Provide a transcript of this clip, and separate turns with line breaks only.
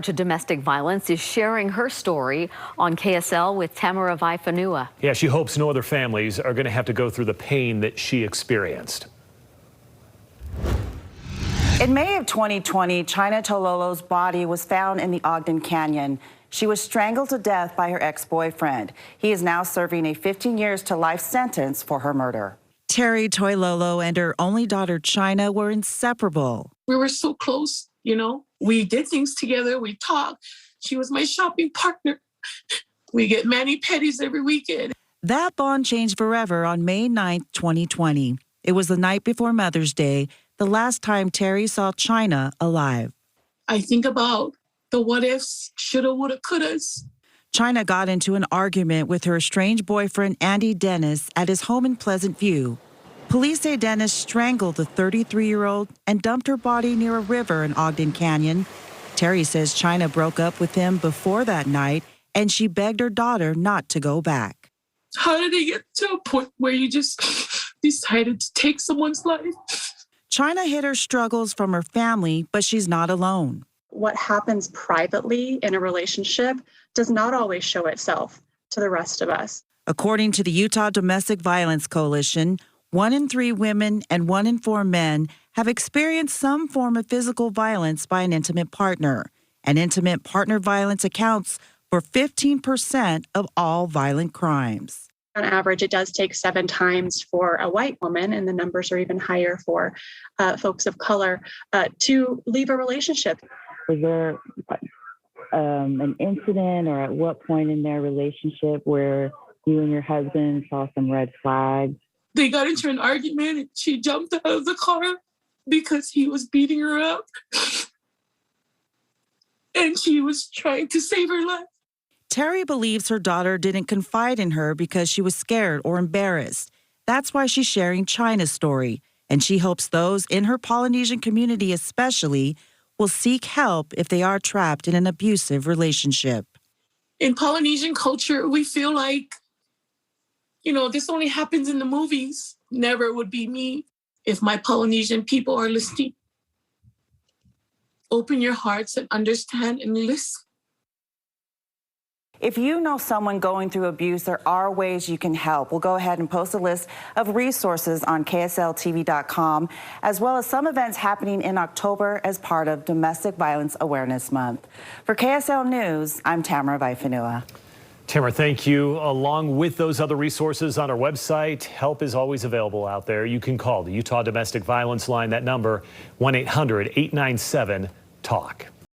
To domestic violence is sharing her story on KSL with Tamara Vaifanua.
Yeah, she hopes no other families are going to have to go through the pain that she experienced.
In May of 2020, China Tololo's body was found in the Ogden Canyon. She was strangled to death by her ex-boyfriend. He is now serving a 15 years to life sentence for her murder.
Terry Toilolo and her only daughter, China, were inseparable.
We were so close, you know. We did things together. We talked. She was my shopping partner. We get mani-pedis every weekend.
That bond changed forever on May 9th, 2020. It was the night before Mother's Day, the last time Terry saw China alive.
I think about the what ifs, shoulda, woulda, couldas.
China got into an argument with her estranged boyfriend, Andy Dennis, at his home in Pleasant View. Police say Dennis strangled the 33-year-old and dumped her body near a river in Ogden Canyon. Terry says China broke up with him before that night, and she begged her daughter not to go back.
How did it get to a point where you just decided to take someone's life?
China hid her struggles from her family, but she's not alone.
What happens privately in a relationship does not always show itself to the rest of us.
According to the Utah Domestic Violence Coalition, 1 in 3 women and 1 in 4 men have experienced some form of physical violence by an intimate partner. And intimate partner violence accounts for 15% of all violent crimes.
On average, it does take 7 times for a white woman, and the numbers are even higher for folks of color, to leave a relationship.
Was there an incident or at what point in their relationship where you and your husband saw some red flags?
They got into an argument and she jumped out of the car because he was beating her up. And she was trying to save her life.
Terry believes her daughter didn't confide in her because she was scared or embarrassed. That's why she's sharing China's story. And she hopes those in her Polynesian community especially will seek help if they are trapped in an abusive relationship.
In Polynesian culture, we feel like, you know, this only happens in the movies. Never would be me. If my Polynesian people are listening, open your hearts and understand and listen.
If you know someone going through abuse, there are ways you can help. We'll go ahead and post a list of resources on KSLTV.com, as well as some events happening in October as part of Domestic Violence Awareness Month. For KSL News, I'm Tamara Vaifanua.
Tamara, thank you. Along with those other resources on our website, help is always available out there. You can call the Utah Domestic Violence Line. That number, 1-800-897-TALK.